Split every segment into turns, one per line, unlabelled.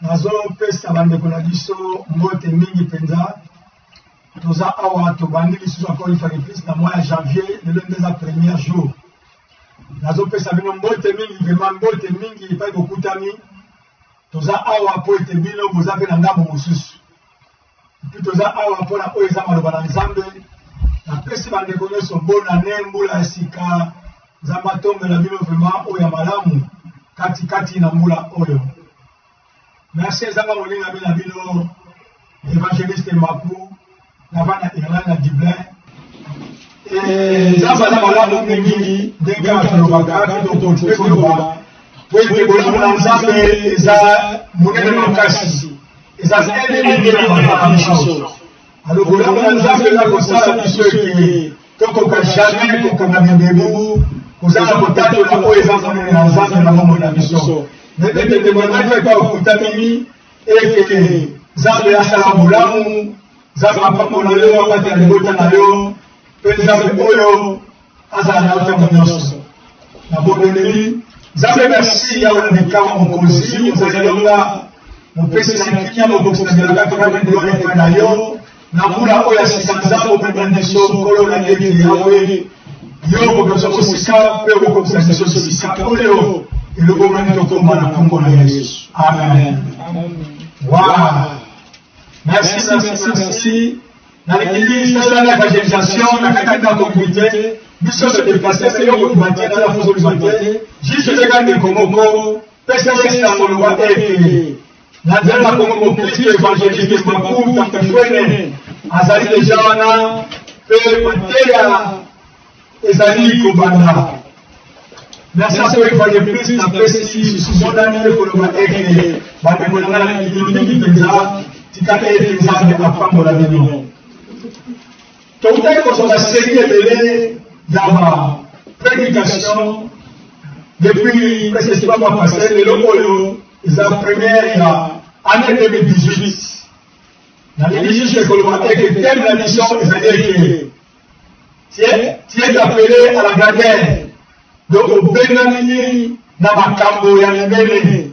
Nazo pesa bande kuna biso mbote mingi penza. Toza awa tobandi lisusu encore une fois de plus na mois de janvier le lundi premier jour. Nazo pesa bino mbote mingi vraiment mbote mingi pa bokutami. Toza awa po ete bino boza pe na ngambo mosusu. Puis toza awa po na oyo eza maloba na Nzambe. Na pesi bande kono so bona nembula sika. Nzamba tombela bino vraiment oyo ya malamu kati na mbula oyo. Merci Nzamba molinga bina bino évangéliste Makou navana Irlanda Dublin. Nzamba na malamu mingi denga tulobaka to continuer koloba. Wete bola Nzambe eza monene makasi. Eza ende na biso. Alors bola Nzambe na kosala biso ki toko ka jamais ko ka mbembu. Kuzana kutato na oyo eza monene na Nzambe na mambo na biso. Nete demanda kwa kutamini eke Nzambe asala mulamu Nzambe apambola yo wakati alibota na yo pe Nzambe oyo azala na otembo nyonso na bondeli Nzambe merci ya woneka mokonzi ozalonga mopesi na kinya mokonzi na bilaka kwa ndolo na yo na mula oyo asisa Nzambe obanda so kolo na ndeki yawe yo bokosa kosika pe bokosa kosika oyo le gouvernement de Congo na Congo na Yesu. Amen. Wow. Merci. Dans l'église, dans l'évangélisation, dans la communauté, nous sommes des pasteurs, c'est eux qui bâtissent dans la fonction du bâtiment. Juste les gars de Congo, personne ne s'est en loi et la dernière Congo, plus l'évangéliste de Makou, tant que Fouene, Azali de Jawana, Pélépatéa, Ezali Kobanda. Merci à ceux qui font le plus de précis, sur mon année pour le matin, Batemola, qui pensa, Tika et Pensa de la femme de la maison. Tout à l'heure, on va série dans ma prédication, depuis presque 3 mois passés, le Lopolo, la première année 2018. Dans l'église de Colomate, qui thème la mission, c'est-à-dire que tu es appelé à la guerre. Donc, Benami na makambo ya mbele,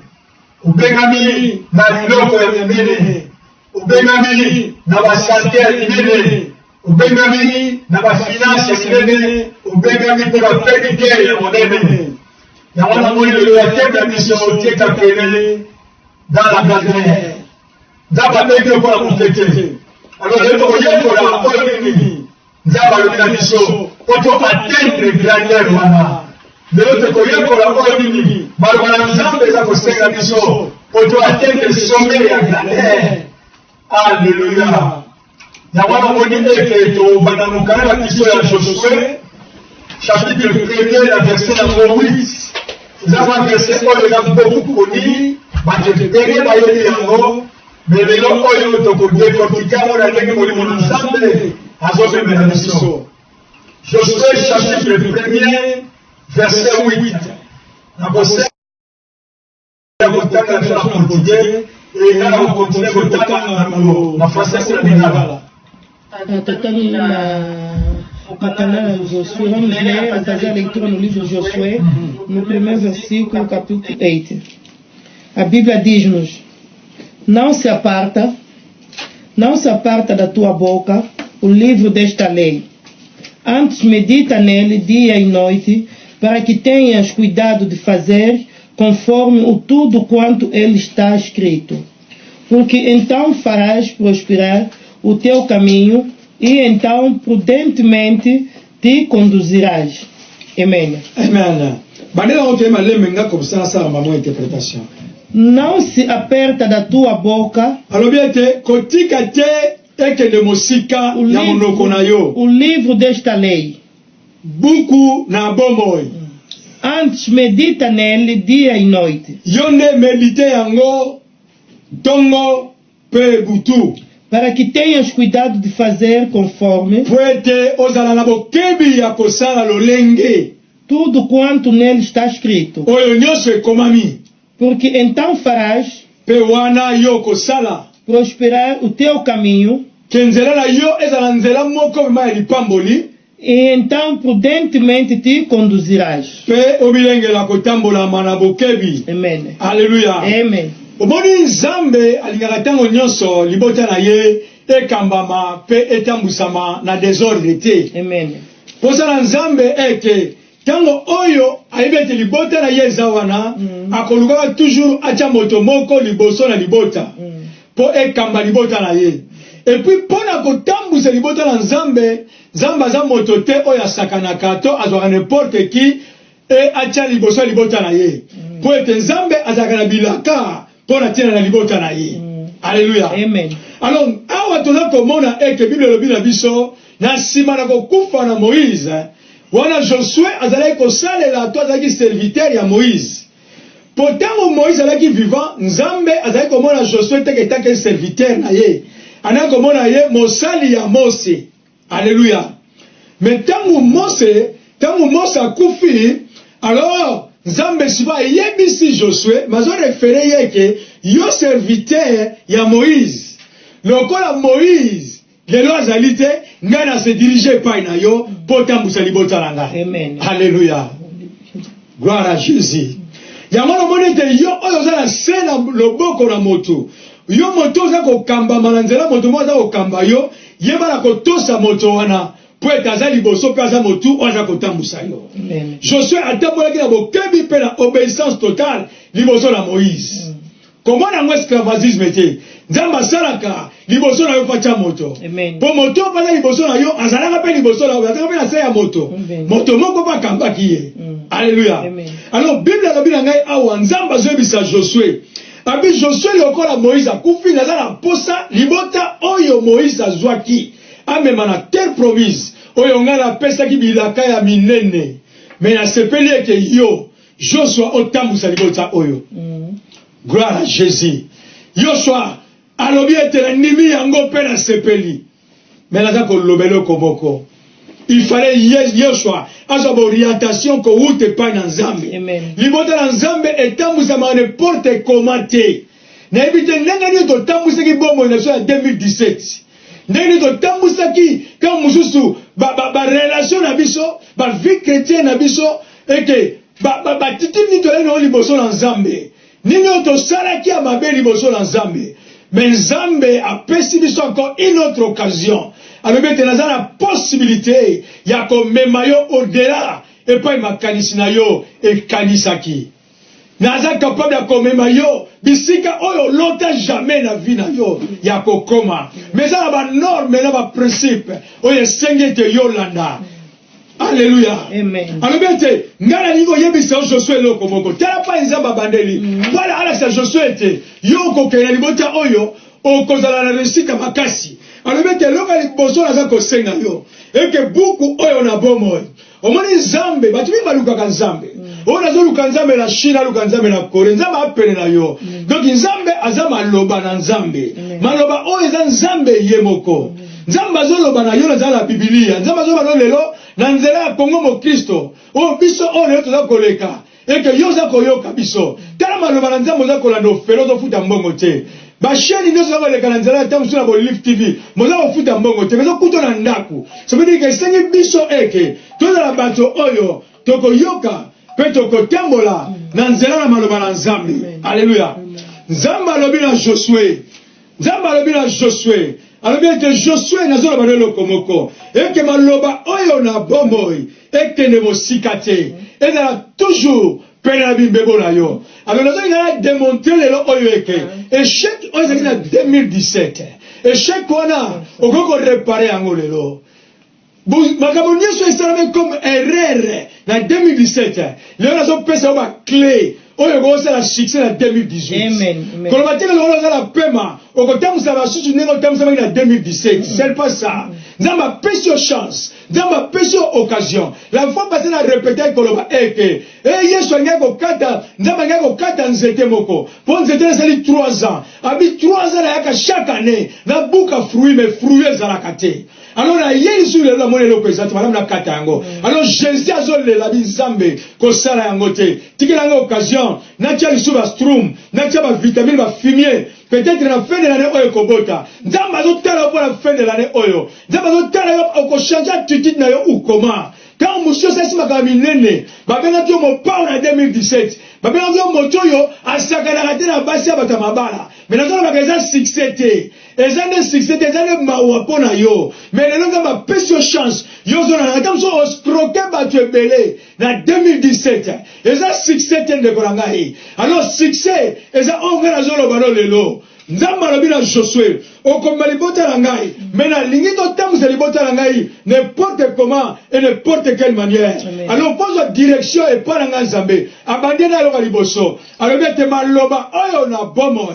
Benami na biloko ya mbele, Benami na basante ya mbele, Benami na bafinance ya mbele, Benami pour la pédicure ya monene. Ya wana moni le ya thème de mission qui appelé dans la guerre. Dans la pédicure pour la compléter. Alors, je te pour la politique. Dans la mission pour atteindre grandeur wana. Leo tukoyeko la kwa nini barabara Nzambe za kusenga biso poto atende sombe ya grandeur. Alléluia. Na wana moni eke to bana mukana biso ya Josué chapitre 1er la verset numéro 8. Nzamba verset oyo na beaucoup koni ba te pere ba yeli yango mais lelo oyo tokoye kotika mona ndenge molimo Nzambe azobemela biso. Josué chapitre 1er verset 8. La verset la portugais et là on continue la français c'est la
au catalan Josué, vamos ler a fazer a leitura no livro de Josué, no primeiro versículo, capítulo 8. A Bíblia diz-nos: não se aparta da tua boca o livro desta lei, antes medita nele dia e noite, para que tenhas cuidado de fazer conforme o tudo quanto ele está escrito. Porque então farás prosperar o teu caminho e então prudentemente te conduzirás. Amém.
Amém.
Não se aperta da tua boca o livro desta lei.
Buku na bomoi.
Antes medita nele dia e noite.
Yonde medite yango tongo pe butu.
Para que tenhas cuidado de fazer conforme tudo quanto nele está escrito. Porque então farás prosperar o teu caminho. E então prudentemente te conduzirás.
Amém.
Amém.
Aleluia.
Amém.
omoni nzambe alingaka ntango nyonso libota na ye ekambama pe etambusama na désordre te.
Amen.
Posala nzambe eke tango oyo ayebi ete libota na ye eza wana akolukaka toujours atia moto moko liboso na libota po ekamba libota na ye. Et puis pona kotambusa libota na nzambe, nzambe aza moto te oyo asakanaka to azwaka n'importe qui e atia liboso ya libota na ye. Po ete nzambe azalaka na bilaka pona tina na libota na ye. Alléluia.
Amen.
Alors awa toza komona eke Bible elobi na biso na nsima na kokufa na Moïse wana Josué azalaki kosalela to azalaki serviteur ya Moïse. Pourtant Moïse azalaki vivant, nzambe azalaki komona Josué teke take serviteur na ye. Ana komona ye mosali ya Mose. Alléluia. Mais tangu Mose akufi, alors nzambe siba yebisi Josué mazo référé yeke yo serviteur ya Moïse. Lokola Moïse lelo azali te ngana se diriger pa na yo potambusa libota na ngai.
Amen.
Alléluia. Gloire à Jésus. Yango monete yo oyo zala sena loboko na moto. Yo moto za ko kamba mananzela moto mo za ko kamba yo yeba na ko tosa moto wana po etaza liboso pe aza motu oza ko tambusa yo.
Amen.
Josué atambolaki na bokebi pe na obéissance totale liboso na Moïse. Comment na esclavagisme te nzamba salaka liboso na yo facha moto.
Amen.
Po moto pa liboso na yo azalaka pe liboso na yo azalaka pe na se ya moto. Moto moko pa kamba kiye. Alléluia.
Amen.
Alors Bible la Bible ngai awa nzamba zebisa Josué. Abi Josué lokola Moïse akufi nazala posa libota oyo Moïse azwaki amema na terre promise oyo ngala pesa ki bilaka ya minene. Mais na sepeli eke yo Joshua otambusa libota oyo. Gloire à Jésus. Joshua alobi ete na ndimi yango pe na sepeli. Mais naza ko lobelo koboko. Il fallait Joshua azwa orientation ko ute pa na nzambe.
Amen.
Libota na nzambe etambusa ma n'importe comment te. Na ebite ndenge ni to tambusa ki bomo na so ya 2017. Ndenge to tambusa ki ka mususu ba relation na biso, ba vie chrétienne na biso eke ba titi ni to leno liboso na nzambe. Nini to sala ki amabe liboso na nzambe. Mais nzambe a pesi biso encore une autre occasion. Alors bien tenaza la possibilité ya ko memayo au-delà et pas makanisi na yo et kanisaki. Naza capable ya ko memayo bisika oyo lota jamais na vie na yo ya ko koma. Mais ça ba norme na ba principe oyo sengete yolanda. Alléluia.
Amen.
Alors bien te ngala niko yebisa Josué loko moko. Tala pa nzamba bandeli. Voilà ala sa Josué te yo ko kena libota oyo o kozala na resika makasi. Alors bien te loka liboso na za ko senga yo. Eke buku oyo na bomo. Omoni nzambe batu bi baluka ka nzambe. O na zo luka nzambe na China luka nzambe na Corée nzambe apene na yo. Donc nzambe azama loba na nzambe. Maloba oyo za nzambe yemoko. Nzambe azoloba na yo na za la Biblia. Nzambe azoloba lelo na nzela ya Kongo mo Kristo. O biso oyo toza koleka. Eke yo za koyoka biso. Tala maloba na nzambe za kolanda ofelo zo futa mbongo te. Ba chaîne nous avons les calendriers tam sur la Live TV. Moza ofuta mbongo te. Mezo kuto na ndaku. Ça veut dire que sengi biso eke. Toza la bato oyo toko yoka pe toko tembola na nzela na maloba na nzambe. Alléluia. Nzamba alobi na Josué. Nzamba alobi na Josué. Alobi ete Josué na zola balelo komoko. Eke maloba oyo na bomoi. Eke ne mosikate. Ezala toujours pena bimbebo na yo. Alors nous allons démontrer le oyo eke. Échec oyo ezali na 2017. Échec wana okoko réparer yango lelo. Makambo nyonso esalami comme erreur na 2017. Lelo nazopesa yo ba clé oyo okosala succès na 2018.
Amen.
Koloba te lelo ozala pema okotambusa basusu ndenge otambusamaki na 2017. C'est pas ça. Nzambe apesi yo chance. Nzambe apesi yo occasion. La fois passée na répété koloba eke. Yesu alingai kokata. Nzambe alingai kokata nzete moko. Po nzete ezali 3 ans. Abi 3 ans na yaka chaque année. Na buka fruit mais fruit ezalaka te. Alors na yeli sur le mone lo pesate madame na kata yango. Alors Jésus azole la binzambe ko sala yango te. Tikela ngo occasion na tia lisu ba strum, na tia ba vitamine ba fumier. Peut-être na fin de l'année oyo kobota. Nzamba zo tala pour la fin de l'année oyo. Nzamba zo tala yo ko changer attitude na yo ou comment. Quand monsieur sasi makami nene, babenga tu mo pa en 2017. Babenga tu moto yo asakana raté na basi ya batamabala. Mais na zona bakaza succès te. Ezane succès te, ezane mawa pona yo. Mais le longa ma pesio chance. Yo zona na tamso oscroquer batu ebele na 2017. Eza succès te de kolangai. Alors succès, eza onga na zolo bano lelo. Nzamba lobi na Josué, okoma libota la ngai, mais na lingi to tamusa libota la ngai, n'importe comment et n'importe quelle manière. Amen. Alors pose la direction et pas la nzambe. Abandonne la loba liboso. Alors bete maloba oyo na bomo.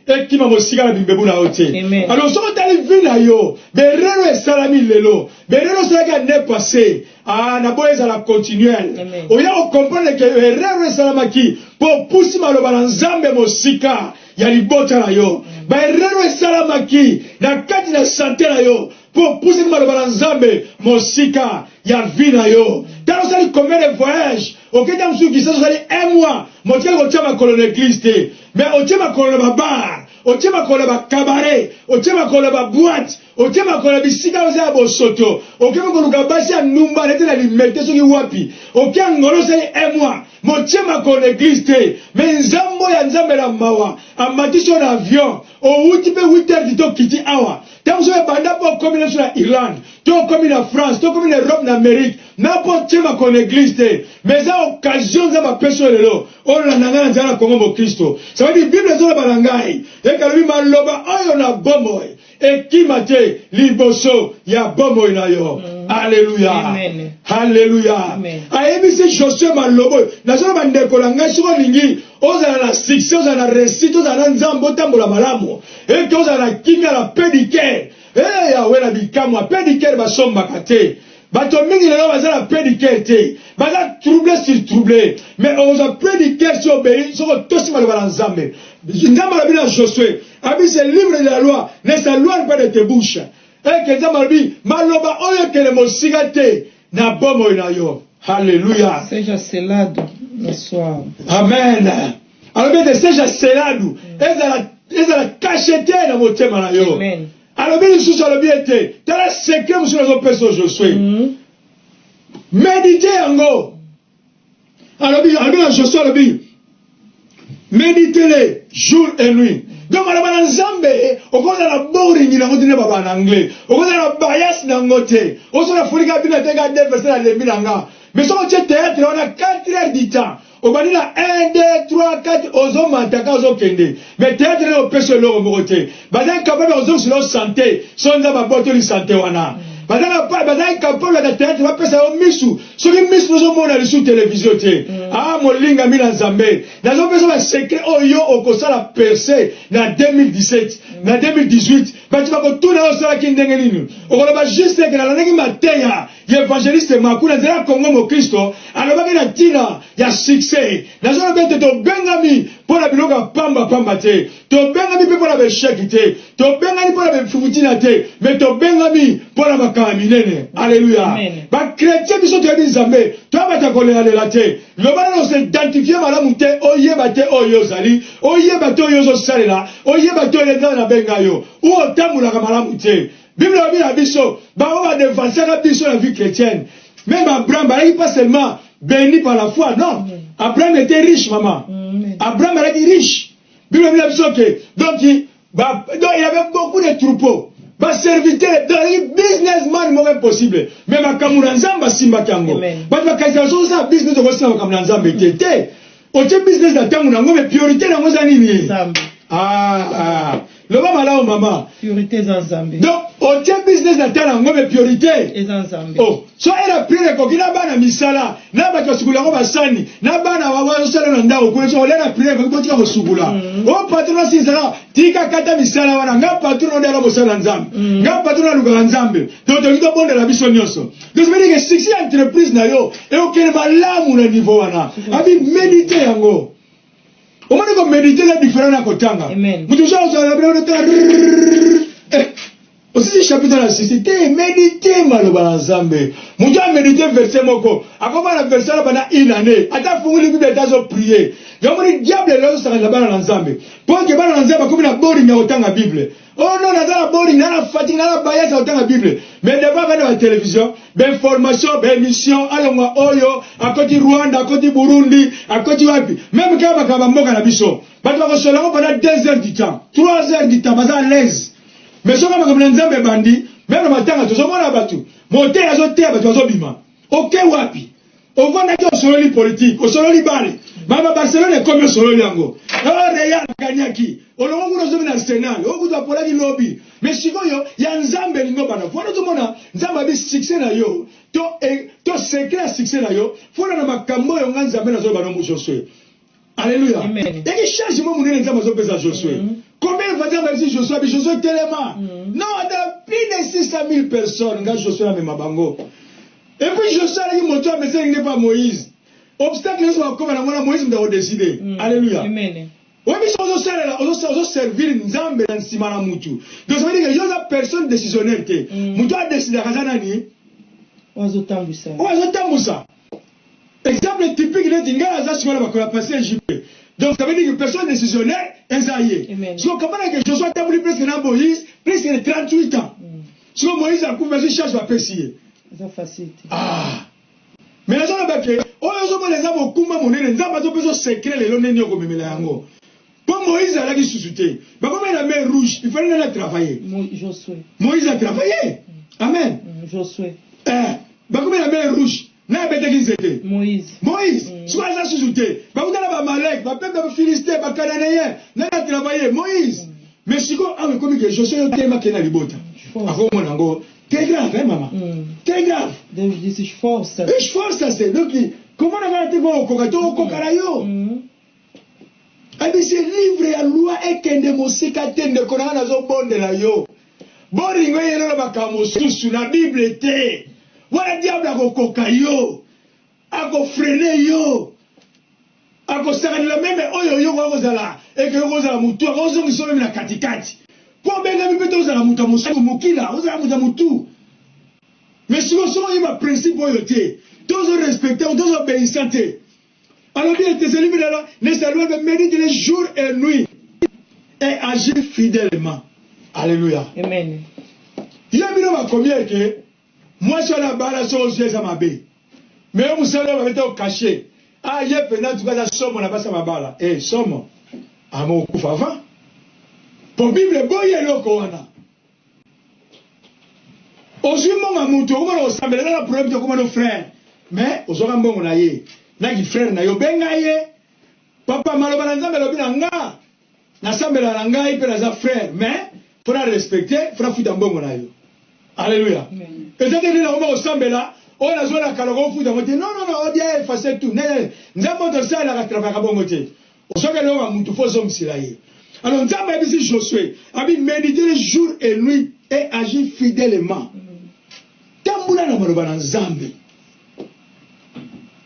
Et qui m'a mosika la bimbebu na ote. Alors so tali vina yo, berero e salami lelo, berero salaka ne passé. Ah, na boye za la continuelle. Oya o comprendre que berero e salamaki pour pousser maloba na nzambe mosika. Ya libota na yo. Ba errero esalamaki na kati na santé na yo. Pour pousser maloba na nzambe mosika ya vie na yo. Tano sali combien de voyages. Oketa msuki sasa sali 1 mois. Motika ko chama kolone église te. Mais ochema kolone ba bar. Ochema kolone ba cabaret. Ochema kolone ba boîte. Ochema kolone bisika oza bo soto. Okema koluka basi ya numba nete na limete soki wapi. Okia ngolo sali 1 mois. Motiema kon église te. Mais nzambo ya nzambe la mawa. Amati sur l'avion. Au outi pe 8h dito kiti awa. Tant que banda po commune sur la Irlande. To commune la France. To commune Europe na Amérique. Na po tiema kon église te. Mais à occasion za ba peso lelo. On la nanga nzala Congo mo Kristo. Ça veut dire Bible zo la balangai. E kalobi maloba oyo na bomoy. Et qui mate liboso ya bomoy na yo. Alléluia. Amen. Alléluia. Ayebi Josué malobo. Na zo ba ndeko la ngai siko lingi. Ozala na succès, ozala na réussite, ozala na nzambo tambola malamu. Et que ozala kimia la pédicure. Eh yawe na bikamwa pédicure ba somba kate. Bato mingi lelo bazala pédicure te. Baza troublé sur troublé. Mais oza pédicure sur obéi, sur tosi maloba na nzambe. Nzambe la bila Josué. Abi c'est livre de la loi, ne sa loi pas de tes bouches. Et que nzambe bi maloba oyo kele mosika te na bomo na yo. Alléluia.
Seja selado no soir.
Amen. Alors bien seja selado. Ezala cachete na motema na yo.
Amen.
Alors bien sous le bien te. Tala secret sur les personnes Josué. Méditez ango. Alors bien Josué alors bien. Méditez-les jour et nuit. Donc on a nzambe o ko na boring na ngotine baba en anglais. O ko na bias na ngote. O so na fulika bina te ga de verset na le binanga. Mais si on théâtre, on a 4 heures du temps. On va dire 1, 2, 3, 4, ozo mataka, ozo kende. Mais théâtre, on peut se le remonter. Badan capable ozo sur notre santé. Son zaba boto li santé wana. Badan capable de théâtre, on va passer au misu. Ce qui misu nous on a sur télévision. Ah, mon linga mi na Zambé. Dans un peu secret, oh yo, au kosa la percée, na 2017, na 2018. Bah tu vas ko tout na osala kindengelinu. On va juste que la langue mateya. L'évangéliste Makuna Zera Congo mo Christo, alors na tina ya succès. Na zona bete to bengami pour la biloga pamba te. To bengami pour la besheki te. To bengami pour la befufutina te. Mais to bengami pour la makaminene. Alléluia. Ba chrétien biso te bizambe. To ba ta kolela la te. Le bana no se identifier malamu te oyeba te oyo zali. Oyeba te oyo zo salela. Oyeba te le na bengayo. Ou otamula ka malamu te. Bible a biso, on va dévancer la vie chrétienne. Même Abraham, il n'est pas seulement béni par la foi, non. Abraham était riche, maman. Abraham était riche. Bible a biso que, donc il avait beaucoup de troupeaux. Ba serviteur, il businessman mauvais possible. Même à Kamuranzamba Simba Kango. Ba kaisation ça business de Simba Kamuranzamba était. Oche business d'Atango, mais priorité dans nos années. Ah. Le mama là, maman.
Priorité dans Zambie.
Donc, au tien business d'Atango, mais priorité.
Et dans Zambie.
Oh, soit elle a pris le coquille, n'a pas de misala, n'a pas de soukula, n'a sani, n'a pas de sala nanda, ou quoi, soit elle a pris le coquille, n'a pas de soukula. Oh, patron, si ça, tika kata misala, n'a patron, n'a pas de sala nzambe, n'a patron, n'a pas de nzambe. Donc, tu dois bon de la mission nyoso. Donc, je veux dire que si c'est une entreprise, n'a yo, et auquel malam ou le niveau, ana, abi méditer yango. Au moins, on méditer la différence à Kotanga.
Amen.
Vous touchez aux arabes, on est Aussi chapitre la 6, méditer maloba na Nzambe. Mutu a méditer verset moko. Akoma na verset la pendant une année. Ata funguli Bible tazo prier. Yomoni diable lo sa na bana na Nzambe. Pour que bana na Nzambe comme na boring na otanga Bible. Oh non, na la boring, na la fatigue, na la bias na otanga Bible. Mais devant la télévision, ben formation, ben mission, alongwa oyo, à côté Rwanda, à côté Burundi, à côté wapi. Même quand bakaba mboka na biso. Bato ko solango pendant 2 heures du temps, 3 heures du temps, baza à l'aise. Mais ce qu'on a Nzambe bandi, même le matin, tout le monde a battu. Monter à zoter, à battu, bima. Ok, wapi. On va naquer au sololi politique, au sololi bali. Mama Barcelone est comme au sololi ango. Alors, Real Kanyaki. On l'a vu dans le Sénat, on vous a parlé du lobby. Mais si vous y a Nzambe lingo bana. Voilà tout le monde. Nzambe a succès na yo. To secret succès na yo. Faut na makambo yo Nzambe na zo bana mu Josué. Alléluia. Et qui change mon monde Nzambe zo pesa Josué. Combien de fois même si Josué tellement? Non, il y a plus de 600 000 personnes. Quand Josué a mis ma bango. Et puis Josué a dit, mon toit, mais ce n'est pas Moïse. Obstacle, ils sont comme Moïse m'a décidé. Alléluia. Amen. Oui, mais on va servir Nzambe dans Simana Moutou. Donc ça veut dire que il y a personne décisionnaire. Moutou a décidé à Kazanani. Oazotamboussa. Exemple typique, il est à Zasimana Bakola passé à JP. Donc ça veut dire que personne décisionnaire est zaïe. Si on comprend que Josué a voulu presque dans Moïse, presque 38 ans. Si Moïse a couvert ses charges, va pécier.
C'est facile.
Ah. Mais les gens ont dit, oh, les hommes ont couvert mon nez, les hommes ont besoin de secret, les longs comme Mélango. Comme Moïse a dit suscité, mais comme il a la mer rouge, il fallait aller travailler. Moïse a travaillé. Amen.
Josué.
Comme il a la mer rouge.
Moïse.
Moïse. Soit ça sous-souté. Vous avez Malek, vous Philistin, vous Cananéen. Vous avez travaillé. Moïse. Mais si vous avez comme que Josué a tellement qu'il y a des bottes. C'est grave, hein, maman? C'est grave.
Je force.
Je force, ça c'est. Donc, comment on a été au Kokato, au Kokarayo? Et c'est livre à loi et qu'il y a des moussiques de Koran à zo bonde la yo. Boringo yelo la bakamosu sur la Bible était. Voilà diable ako koka yo. Ako freiner yo. Ako sakanila meme oyo yo kwa kozala. Eke yo kozala mutu. Ako zongi so meme na katikati. Kwa benga mipete ozala mutu amusu mukila. Ozala mutu amutu. Mais si on sort, il y a un principe oyo te. Tous respectés, tous obéissants te. Alors bien, tes élèves là, les salauds de méditer les jours et nuits et agir fidèlement. Alléluia.
Amen.
Il y a bien combien que moi je suis là-bas, là, sur les yeux à ma baie. Mais vous savez, on va mettre au cachet. Ah, il y a pendant tout cas, la somme, on a passé ma balle. Eh, somme. À mon coup avant. Pour Bible, bon, il y a le Corana. Aujourd'hui, mon amour, comment on s'appelle là, le problème de comment nos frères. Mais, aujourd'hui, bon, on a eu. Naki frère na yo benga ye papa maloba na nzambe lobi na nga na sambela na ngai pe na za frère mais faut la respecter faut futa mbongo na yo. Alléluia. Et ça dit na ngoma osambela on a zo na kaloko futa mote non on dit effacer tout nzambe to ça la travailler ka bongo te osoka le wa mutu fo zo msila ye. Alors nzambe bisi Josué abi méditer les jours et nuits et agir fidèlement tambula na maloba na nzambe.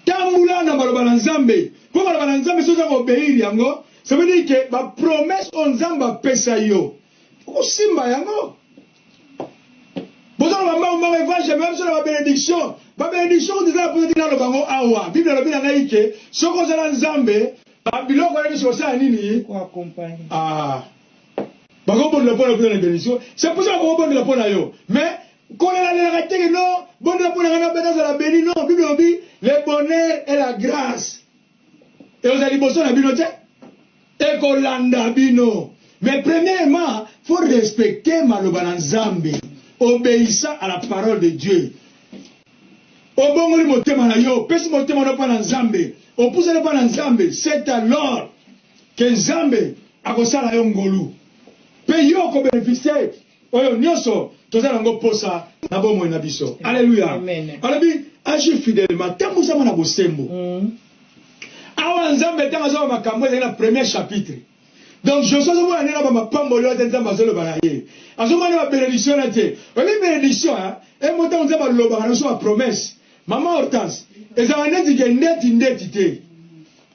Tamboula na balobana nzambe. Pour balobana nzambe so za obéir yango, ça veut dire que ba promesse on nzamba pesa yo. Ko simba yango. Bozo ba mama évangile même sur la bénédiction. Ba bénédiction on dit la pour dire na bango awa. Bible lobi na ngaike, soko za nzambe, ba biloko na biso sa nini?
Ko accompagner.
Ah. Ba go bon le pour la bénédiction. C'est pour ça qu'on bon le pour na yo. Mais quand elle a raté que non, bon la pour la béni non, Bible lobi le bonheur et la grâce. Et vous allez bosser la binote? Et Kolanda bino. Mais premièrement, il faut respecter Malobana Nzambe, obéissant à la parole de Dieu. Au bon moment, motema na yo, pesi motema na pa na Nzambe, au pousse na pa na Nzambe, c'est alors que Nzambe akosala yo ngolu. Pe yo ko bénéficier, oyo nyonso tozala ngo posa na bomo na biso. Alléluia.
Amen.
Alabi agir fidèlement, tambusa na bosembo. Awa Nzambe tanga makambo na premier chapitre. Donc je suis là na ba pambolo ya Nzambe azolo banaye. Azoma na bénédiction na te. Obi bénédiction hein, et monta Nzambe loba na so promesse. Maman Hortense, ezala neti ke ndeti te.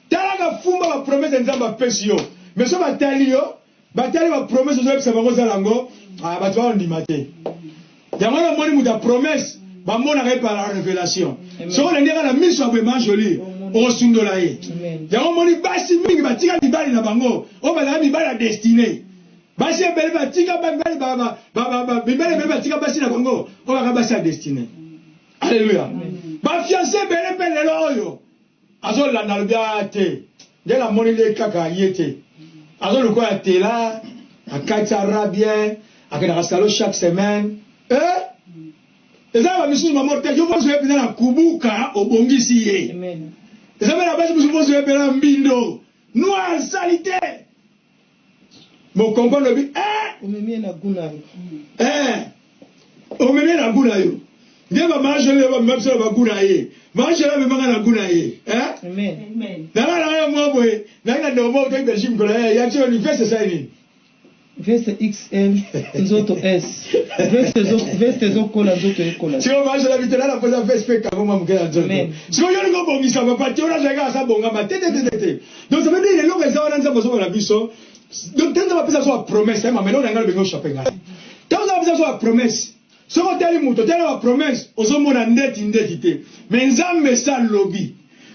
Tala ka fumba ba promesse Nzambe pesi yo. Mais so ba tali yo, batali ba promesse zo pesa bango zalango bato ba ndimate yango na moni muta promesse ba mona ka par la révélation so on ndeka na miso abwe manjoli o sundola ye yango moni basi mingi batika libali na bango o bazala mibali ya destinée basi ebele batika bibali bibali ebele batika basi na bango o baka basi ya destinée. Alléluia. Ba fiancé ebele pe lelo oyo azolanda lobia te nde na moni le kaka yete azolukoya tela akatara bien akendaka salo chaque semaine eza bamisusu bamorte yo vozo yepena na kubuka obongisi ye eza mpe na basi mosusu vozo yepena mbindo noir salite mokompondo bi
omemie na guna yo
omemie na guna yo nde bamajole bamimabiso na baguna ye majole amemanga na guna ye nanga nanga yo mwa boye nangi na ndomo otoki belgique mikola ye yatio ni veste sa nini
veste XL nzoto S veste zokola nzoto ekola
siko majole bitela na poza veste pe kango mwa mukela nzoto siko yo lingo bongisa papa ti ona zaka sa bongama te donc ça veut dire le longue za ona nzambo so na biso donc tenda bapesa so promesse ma melo nanga bengo chapenga tenda bapesa so promesse soko tali muto tela ba promesse ozomona ndeti te mais nzambe sa lobi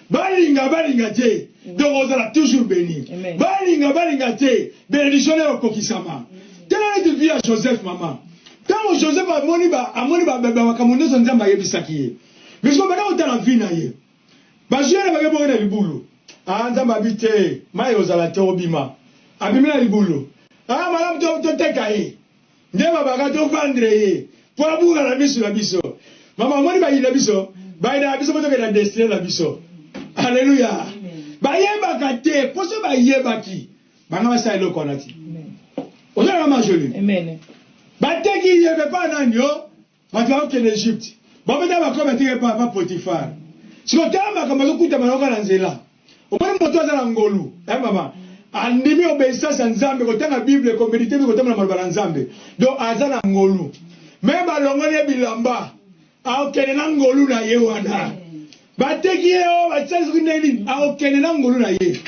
balinga te donc ozala toujours béni balinga te bénédiction na okokisama tela ni vie à Joseph maman tant Joseph amoni ba makambo nyonso nzambe ayebisaki ye mais soko bana otala vie na ye bajeune bakebonge na libulu nzambe abite mai ozala te obima abimi na libulu malamu toteka ye nde babaka tovandre ye po abuka na miso na biso mama omoni bayina biso bayina biso po tokenda destine na biso. Alléluia. Bayebaka te poso bayebaki banga basala eloko wana ti ozala majoli bateki yebe pa nani yo bato bakokende Egypte babeta bakoma teke pa Potifar sikotala makambo azokutama nayoka na nzela omoni moto aza na ngolu mama andimi obéissance ya nzambe kotanga bible komedite mpe kotambola maloba na nzambe donc aza na ngolu me balongoli ye bilamba aokende na ngolu na ye wana bateki ye o batisali soki ndenge nini aokende na ngolu na ye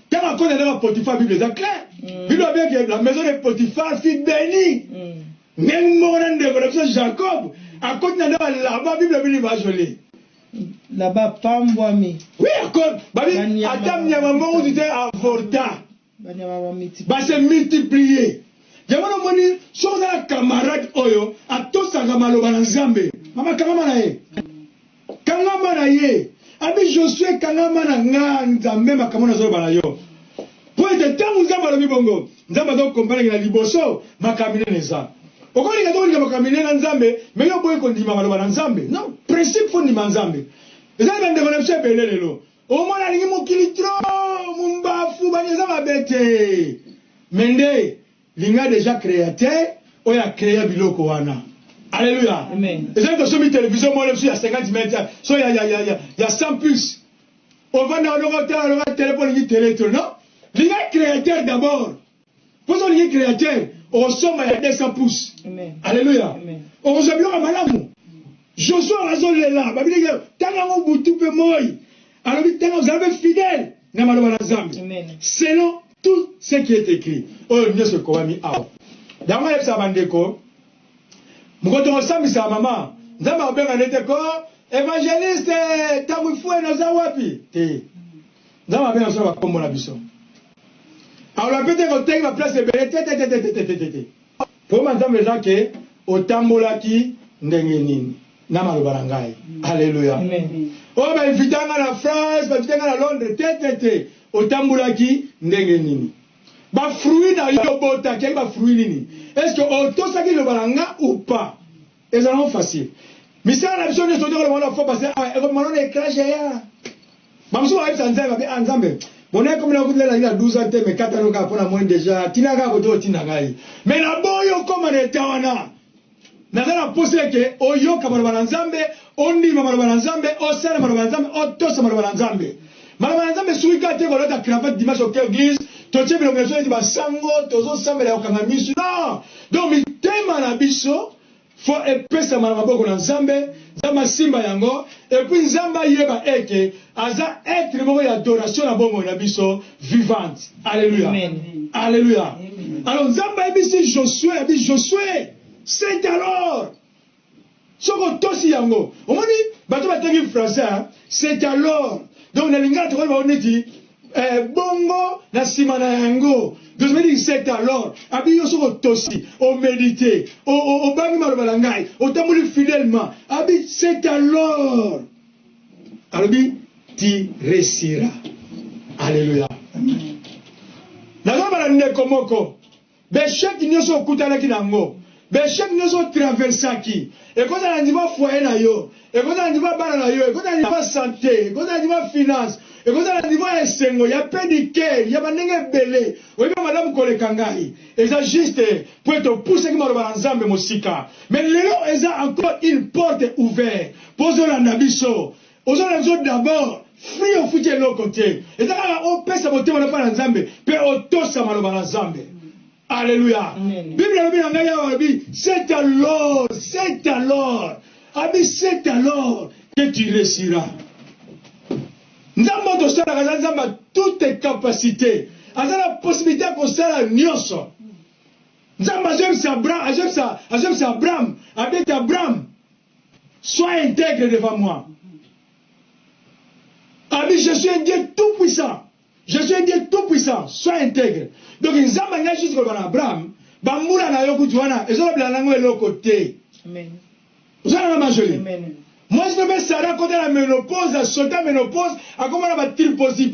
ntango akota ndaka Potifar bible eza clair bible abieke la maison de Potifar fut bénie ndenge moko na ndeko na biso Jacob akoti na ndaka laba bible bini bajoli
là-bas pambwami
oui akot babi ata mnyama moko tute avorta base multiplier yango nomoni soki oza na camarade oyo atosaka maloba na nzambe mama kangama na ye abi Josue kangama na nga nzambe makambo nazoloba na yo po ete ntango nzambe alobi bongo nzambe azokompanaki na liboso makambo minene eza okolinga tokolinga makambo minene na nzambe me yo boye kondima maloba na nzambe non principe fo ndima nzambe ezali bandeko na biso ebele lelo omona alingi mokili tro mumbafu bani eza mabe te me nde linga deja créateur oyo acréa biloko wana. Alléluia. Ezali tosomi télévision mona biso ya 50 mètres so ya 100 puces ovanda oloko téléphone ngi télétro non linga créateur d'abord poso lingi créateur osoma ya 200 pouces. Alléluia. Okozwa biloko malamu Joshua azolela babili tanga ngo butu pe moyi alobi tanga ozabe fidèle na maloba na nzambe selon tout ce qui est écrit oyo nyonso ekomami awa yango yebisa bandeko mokoto osambisa mama nzambe akobenga nete ko évangéliste ntango ifue naza wapi te nzambe abenga biso na bakombo na biso aloba mpe te kotengi baplace ebele te poma nzambe eza ke otambolaki ndenge nini na maloba na ngai. Alléluia. Oyo bainvitanga na France bainvitanga na Londres te otambulaki ndenge nini bafruit na yo botaki yaki bafruit nini est-ce que otosaki liloba na nga ou pas ezalaka facile misala na biso nyonso tokolomana fo parce ekomana écrage ya bamosusu bayebisa nzambe babe nzambe mona komina okulela ila 12 ans te me 4 ans kaka mpona moi déjà tina kaka kote otinda ngai me na boyo okoma na eta wana naza na posa eke oyoka maloba na nzambe ondima maloba na nzambe osala maloba na nzambe otosa maloba na nzambe maloba na nzambe soki kaka te kolota cravate dimanche oke église totie bilongo na biso neti basango tozosambela ya kokanga misu non donc mitema na biso fo epesama na maboko na nzambe nzambe asimba yango epuis nzambe ayeba eke aza être moko ya adoration na bongo na biso vivante. Alléluia.
Amen.
Alléluia. Alors nzambe ayebisi Josué, abi Josué, c'est alors. Soko tosi yango. Omoni bato batengi français, c'est alors. Donc na lingala to ba oneti bongo na sima na yango. Donc je me dis c'est alors. Abi yo soko tosi, o méditer, o bangi maloba na ngai, o tamuli fidèlement. Abi c'est alors. Abi tu réussiras. Alléluia. Nazaba na ndeko moko. Beshek nyoso okutanaki nango. Beshek nyoso traversaki. Ekoza na niveau foyer na yo. Ekoza na niveau bana na yo. Ekoza na niveau santé. Ekoza na niveau finance. Ekoza na niveau esengo. Ya pédicure. Ya bandenge belé. Oyebi madame koleka ngai. Eza juste pour te pousser ki maloba na nzambe mosika. Mais lelo eza encore une porte ouverte. Pozo la nabiso. Ozo la biso d'abord. Free au foutu l'autre côté. Et ça, on peut se monter dans la Nzambe. Puis on tosse à la Nzambe. Alléluia. Bible, c'est alors, c'est alors. Abi, c'est alors que tu réussiras. Nzambe to sala Nzambe toutes tes capacités. Aza la possibilité qu'on sala nyoso. Nzambe j'aime ça Abraham. Avec Abraham. Sois intègre devant moi. Abi, je suis un Dieu tout-puissant. Je suis un Dieu tout-puissant. Sois intègre. Donc, il y a juste comme Abraham. Bamboula na yoku tuana. Et ça, la langue est l'autre côté. Amen. Vous avez ma jolie. Amen. Moi, je me mets Sarah côté la ménopause, la soldat ménopause, à comment on va tirer posi.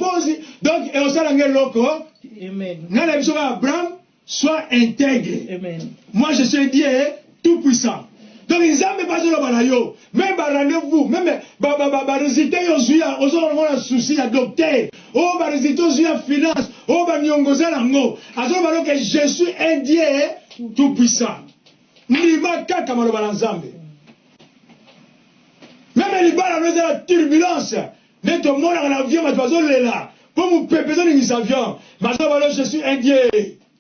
Donc, et on s'en langue l'autre. Amen. N'a la mission Abraham, sois intègre. Amen. Moi, je suis un Dieu tout-puissant. Donc, ils n'ont pas besoin de yo. Même rendez-vous, même résultat, ils ont un souci à docteur. Oh, résultat, ils ont finance. Oh, nyongoza lango. Alors, que je suis un Dieu tout puissant. Niba kaka maloba na Nzambe. Même les balles dans la turbulence. Net au monde en avion, ma toison est là. Pour vous pépeser les avions. Ma je suis un Dieu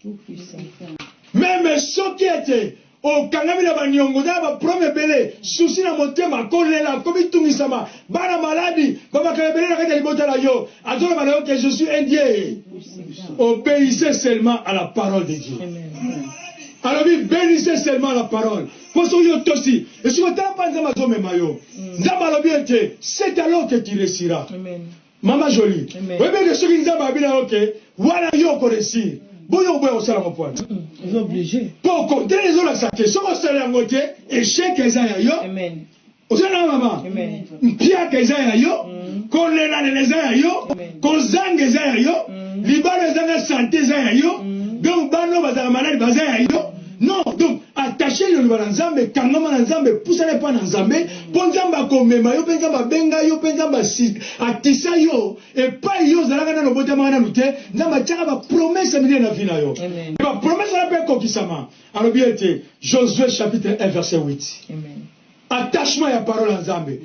tout puissant. Même ceux qui étaient. O kangami na banyongo na ba premier belé souci na motema kolela komi tungisama bana maladi baba kabele na kati libota la yo azola bana yo que je suis un Dieu. Obéissez seulement à la parole de Dieu. Alors oui, bénissez seulement la parole. Pour ce yo tosi et si vous t'as pas nzama zo memayo nzama lo bien te c'est alors que tu réussiras. Amen. Mama jolie. Oui bien que ce qui nzama bina OK voilà yo ko réussir. Bon, on va au mon point. Ils sont obligés. Pour compter les autres, ça fait. Si on se l'a ngoté, échec, ils aient yo. Amen. Vous savez, maman. Amen. Pierre, qu'ils aient yo. Qu'on les aient yo. Qu'on zang, ils aient yo. Liban, les aient santé, ils aient yo. Donc, bano, bazar malade, bazar yo. Non, donc, attachez le Nzambe, kangama Nzambe, poussez pas Nzambe, ponzamba komema yo, penzamba benga yo, penzamba atisa yo, et pas yo, zalaka no botama na lute, nzamba tchaka ba promesse mine na vie na yo. Et ba promesse na pe kokisama. Alors bien été, Josué chapitre 1 verset 8. Amen. Attachement à la parole Nzambe.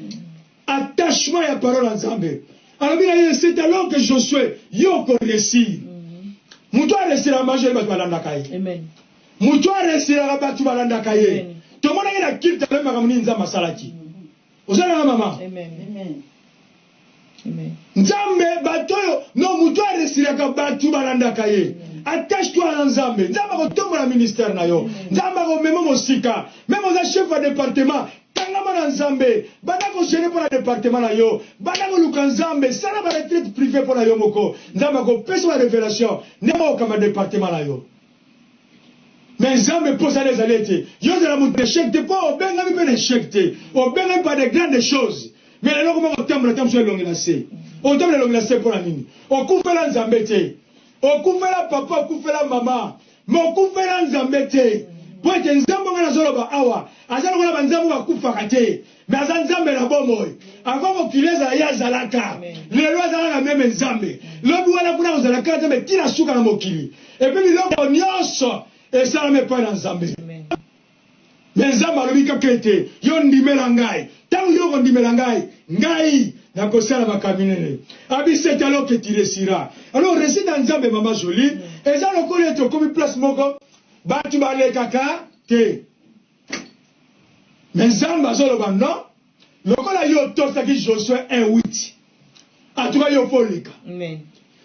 Attachement à la parole Nzambe. Alors bien c'est alors que Josué yo ko réussi. Muto a réussi la manger ba balanda kai. Amen. Mutua resira batu balanda kaye. To mona ina kirta le makamuni nzamba salaki. Ozana mama. Amen. Amen. Amen. Nzambe batoyo no mutua resira batu balanda kaye. Attache-toi à Nzambe. Nzamba ko tomba na ministère na yo. Nzamba ko memo mosika. Même aux chef de département. Tangama na Nzambe. Bana ko gérer pour le département na yo. Bana ko luka Nzambe. Sala ba retraite privée pour na yo moko. Nzamba ko pesa la révélation. Nemo kama département na yo. Mais Nzambe pose à les alertes. Yo de la montre échec de pas au benga mi échec te. Au benga pas de grandes choses. Mais là comment on tombe la tombe sur l'onglassé. On tombe l'onglassé pour la mine. On coupe la Nzambe te. On coupe la papa, on coupe la maman. Mais on coupe la Nzambe te. Pour que Nzambe ngana zoloba awa. Azalo ngana Nzambe va coupe fakate. Mais azan Nzambe la bomoy. Avant qu'il les a ya zalaka. Les lois zalaka même Nzambe. Lobi wala kuna zalaka Nzambe tira suka na mokili. Et puis l'homme nyonso. Et ça ne met pas dans Nzambe. Mais Nzambe alobi kakete yo ndimela ngai. Tangu yo ndimela ngai, ngai na kosala makamine. Abi c'est alors que tu réussiras. Alors récite dans Nzambe mama jolie. Et ça le connaît to comme place moko. Batu bale kaka te. Mais Nzambe azolo bando. Lokola yo tosaki Josué 1:8. En tout cas, yo folika.
Amen.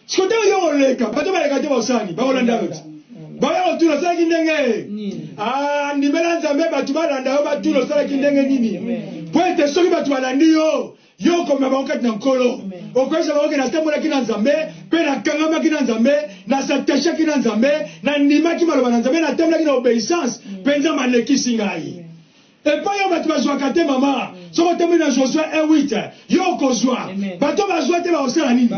Ce que tu as oleka, pas de malika te osani, ba olanda oti. Ba ya otu na sala kindenge. Ah, ni melanza me ba tu ba landa ba tu no sala kindenge nini. Poete soki ba tu alandi yo. Yo comme ba okati na nkolo. Okwesa ba okena tambola kina nzambe, pe na kangama kina nzambe, na satasha kina nzambe, na ndima ki maloba na nzambe na tambola kina obéissance, penza maleki singai. Et pas yo ba tu ba zwa kate mama. Soko temu na Josué 1:8. Yo kozwa. Bato ba zwa te ba osala nini?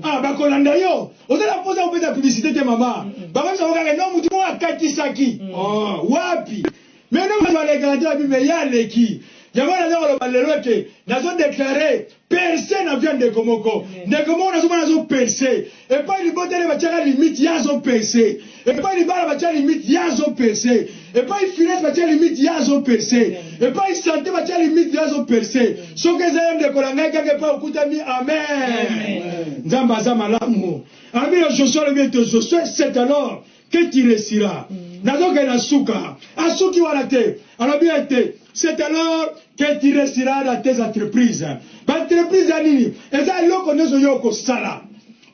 Ah, ba kolanda yo. Ozala poza ko pesa publicité te mama. Ba ba so ka no mutu mo akati saki. Oh, wapi? Mais non ba le garantie bi me ya leki. Yamana na lo balelo ke nazo déclarer personne na vient de Komoko. De Komoko nazo nazo percer. Et pas li botele ba tchaka limite ya zo percer. Et pas li bala ba tchaka limite ya zo percer. Et pas il finesse ba tchaka limite ya zo percer. Et pas il santé ba tchaka limite ya zo percer. So que ça de kolanga quelque pas okutami amen. Nzamba za malamu. Ami Josué le bien de Josué c'est alors que tu réussiras. Nazo ke na suka. Asuki wala te. Alors bien été. C'est alors que tu réussiras dans tes entreprises. Entreprise à nini? Et ça, l'eau qu'on est yoko sala.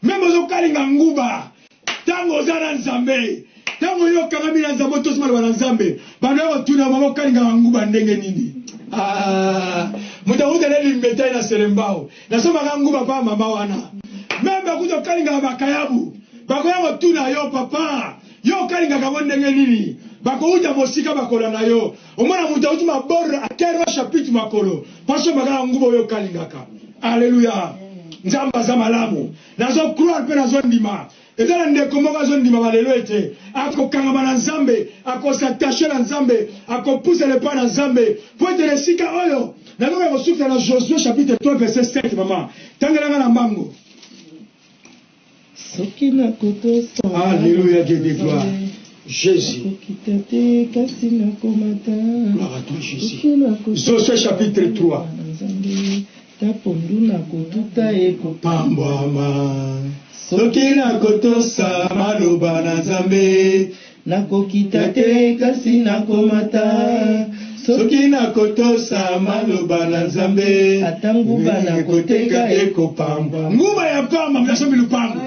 Même aux okalinga nguba. Tango zana nzambe. Tango yo kangami na nzambe tous mal wana nzambe. Bana yo tuna mama okalinga nguba ndenge nini? Ah, mutahuda leli mbeta ina serembao. Nasoma nguba pa mama wana. Même bakuto okalinga bakayabu. Bakoya tuna yo papa. Yo okalinga kabondenge nini? Bako uja mosika bakola na yo. Omona muta uti maboro akero chapitre makolo. Paso bagala ngubo yo kalingaka. Alléluia. Nzamba za malamu. Nazo croire pe nazo ndima. Ezala ndeko moko zo ndima balelo ete. Ako kangama na nzambe, ako s'attacher na nzambe, ako pousser le pas na nzambe. Pour être sika oyo. Nazo ko souffle na Josué chapitre 3 verset 7 maman. Tangela na mbango.
Sokina koto.
Alléluia, Dieu de gloire. Jésus. Gloire à toi, Jésus. Josué chapitre 3. Pambwama. Sokina kotosa maloba na nzambe.
Nakokita te kasi nakomata.
Sokina kotosa maloba na nzambe.
Atanguba na koteka
eko pambwa. Nguba ya pamba mnasombi lupango.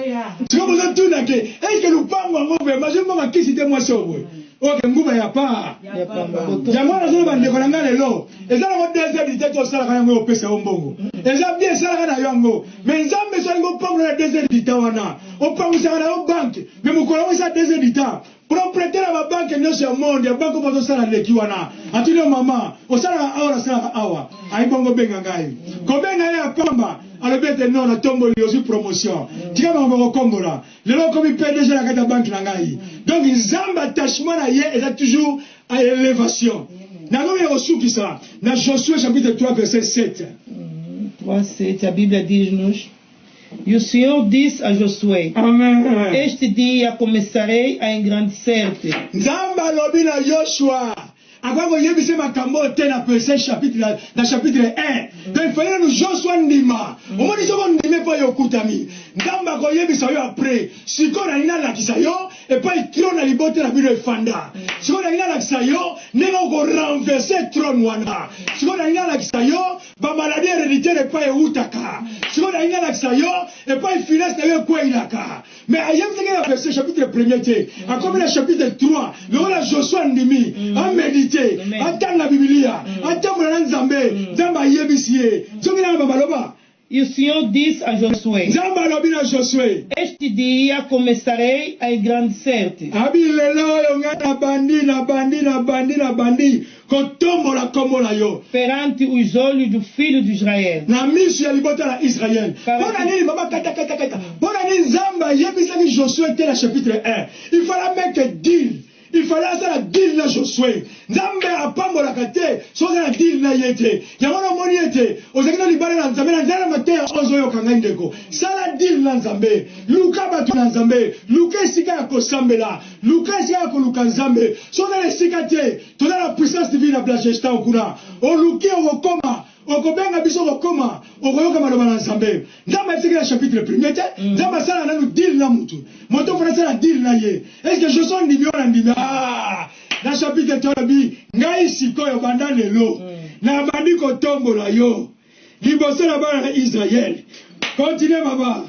Siko mzo tuna ke est-ce que lupango ngombe majumo makisi te mwasobwe. Ok nguba ya pa.
Ya pamba.
Jamwana zo bande ko ngale lo. Ezala ko désert di teto sala kana ngo pesa ombongo. Eza bien sala kana yongo. Mais nzambe so ngo pango na désert di tawana. O pango sa na o banque. Mais mukolo sa désert di ta. Propriétaire à ma banque ne se monde, la banque va sala le kiwana. Atile mama, o sala awa sala awa. Ai bongo benga ngai. Ko benga ya pamba, ala bete non na tombo li aussi promotion. Tika bongo kombola. Le lo komi PDG la kata banque na ngai. Donc nzamba attachement na ye est toujours à élévation. Na no ya osuki ça. Na Josué chapitre 3 verset 7.
3:7, la Bible diz-nos. E o Senhor disse a Josué:
Amen.
Este dia começarei a engrandecer-te.
Nzamba lobi na Joshua. Agora yebise makambo te na verset chapitre na chapitre 1. Donc il fallait nous Joshua ndima. Omoni soko ndime pa yokutami. Nzamba ko yebisa yo après. Siko na ina la kisayo et pas il trône na libote na biro fanda. Siko na ina la kisayo nengo ko renverser trône wana. Siko na ina la kisayo ba maladie héréditaire pas utaka. Siko na ina la kisayo et pas il finesse na yo kwa ilaka. Mais ayem teke na verset chapitre 1er te. A comme le chapitre 3, le la Joshua ndimi a méditer, a tang la Biblia, a tang la nzambe, nzamba yebisie. Soki na babaloba.
E o Senhor disse a Josué:
Nzamba lobi na Josué.
Este dia começarei a engrandecer-te.
Abi lelo yo ngana bandi. Kotombola kombola yo.
Perante os olhos do filho de Israel.
Na misu ya libota la Israël. Bona nini baba kata. Bona nini nzamba yebisa ki Josué était la chapitre 1. Il fallait mettre un deal. Il fallait faire la deal na Josué. Nzambe apambola kate, so na deal na yete. Yamona moni yete. Ozakina libale na nzambe na nzala matea ozo yo kangandeko. Sala deal na nzambe. Luka batu na nzambe. Luka sika ya kosambela. Luka sika ya koluka nzambe. So na sika te. Toda la puissance divine na blagesta okuna. O luki okoma. Okobenga biso okoma. Okoyoka maloba na nzambe. Nzamba sika na chapitre 1er te. Nzamba sala na deal na mutu. Moto fana sala deal na ye. Est-ce que je sens ndimi ona ndimi? Ah! Na chapitre 3 bi ngai sikoyo banda lelo. Na bandi kotombola yo. liboso na bana Israël. Continuez maman.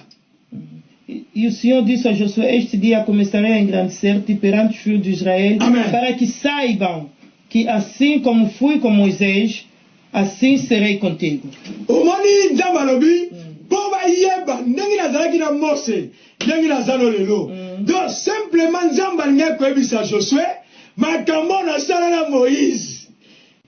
E o Senhor disse a Josué: este dia começarei a engrandecer-te perante os filhos de Israel,
Amém.
para que saibam que assim como fui com Moisés, assim serei contigo.
Omoni ndamalobi boba yeba ndenge nazalaki na Mose ndenge nazalo lelo. Donc simplement nzamba ngeko ebisa Josué makambo na sala na Moïse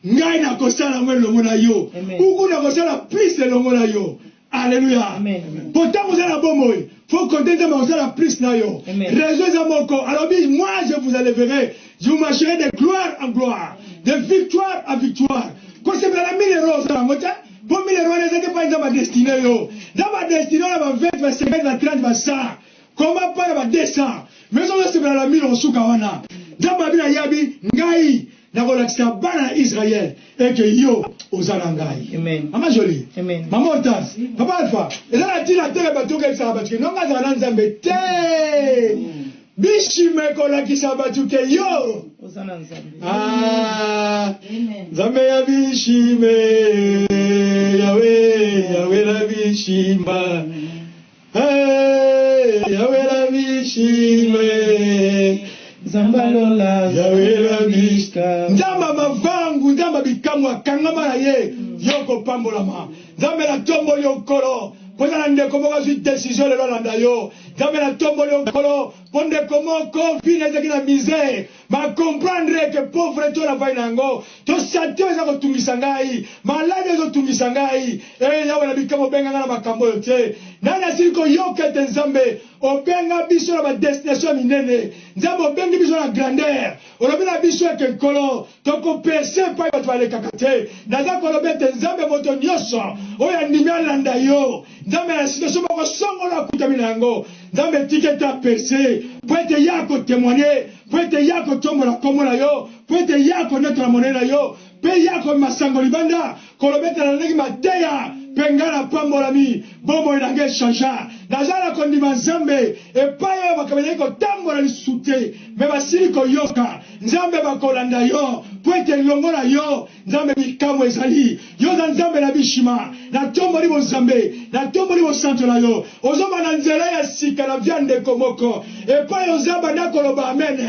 ngai na kosala ngelo na yo uku na kosala plus elongo na yo. Alléluia.
Amen.
Pourtant vous allez bomboy. Faut contenter mais vous allez plus na yo. Raison à mon corps. Alors moi je vous élèverai, je vous marcherai de gloire en gloire, de victoire en victoire. Quand c'est la 1000 euros ça ngota. Bon 1000 euros les étaient pas dans ma destinée yo. Dans ma destinée on va 20, va 50, va 30, va 100. Comment pas va 200. Mais on c'est la 1000 euros suka wana. Dans ma bila yabi ngai na kolakisa bana Israël et que yo ozana ngai.
Amen.
Mama jolie.
Amen.
Maman Otas, Papa Alpha, et là, tu as dit que ça va non, Bishime kola ki sabatuke yo.
Ozana nzambe.
Ah. Nzambe ya bishime. Yahweh la bishima. Hey, Yahweh la bishime.
Zambalola.
Yahweh la bishka. Nzamba mavangu, nzamba bikamu akangama na ye. Yoko pambolama. Nzambe la tombo yokolo. Pona na ndeko moko zwi décision lelo landa yo. Nzambe la tombo yokolo. Ponde komo konfi na ezaki na misère. Ma comprendre que pauvre to la vai nango. To sante eza kotumisa ngai. Malade ezo tumisa ngai. Yawe na bikamo benga na makambo yote. Nani asili ko yoka te Nzambe. Obenga biso na ba destination minene. Nzambe obengi biso na grandeur. Olobi na biso ke kolo. Toko perse pa ba twale kakate. Naza kolobe te Nzambe moto nyoso. Oya ndimi alanda yo. Nzambe na situation moko songo la kutamina yango. Nzambe tiketa perse. Poete yako témoigner. Poete yako tombo la komo na yo. Poete yako neto la monena yo. Pe yako masango libanda. Kolobeta na negi mateya. Pengana pambolami. Bomo inange chanja. Nazala kondima Nzambe. E payo bakabele ko tambo na lisute. Meba sili ko yoka. Nzambe bakolanda yo. Poete longo na yo. Nzambe bikamo ezali. Yo za Nzambe na bishima. Na tombo libo Nzambe. Na tombo libo santo na yo. Ozoma na nzela ya sika na viande komoko. E payo Nzamba na koloba amen.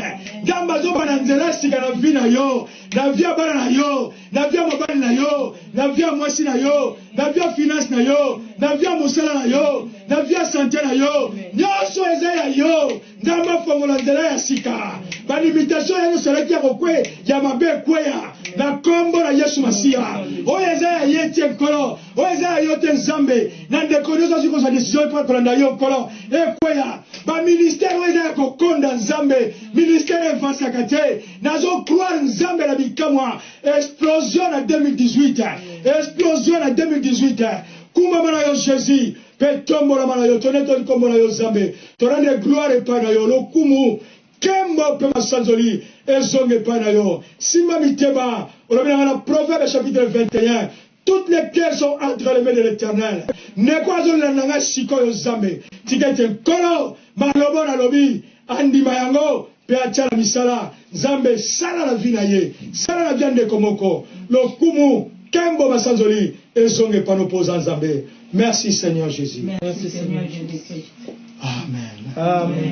Nzamba zoma na nzela ya sika na vina yo. Na via bana na yo. Na via mobali na yo. Na via mwasi na yo. Na via finance na yo. Na via musala na yo. Na via santé na yo. Nyonso eza ya yo. Nzamba fongola nzela ya sika. Ba limitation ya nyonso eleki ya kokwe ya mabe kweya. Na kombo na Yesu Masiya. Oyo eza ya ye tie nkolo. Oyo eza ya yo te Nzambe. Na ndeko nyonso ziko za décision pa kolanda yo nkolo. Ekweya. Ba ministère oyo eza ya kokonda Nzambe. Ministère evansaka te. Nazo croire Nzambe na bikamwa. Explosion na 2018. Explosion na 2018. Kuma mana yo Jésus. Pe tombo la mana yo. Toneto nkombo na yo Nzambe. Torande gloire epa na yo. Lokumu. Kembo pe masanzoli. Ezonge pa na yo. Simba miteba. Olobina na Proverbe chapitre 21. Toutes les pierres sont entre les mains de l'Éternel. Ne quoi la nanga siko yo Nzambe. Tikete kolo. Malobo na lobi. Andi mayango. Pe achala misala. Nzambe sala la vie na ye. Sala la viande komoko. Lokumu. Kembo masanzoli. Ezonge pa n'opposa Nzambe. Merci Seigneur Jésus.
Merci Seigneur Jésus.
Amen.
Amen.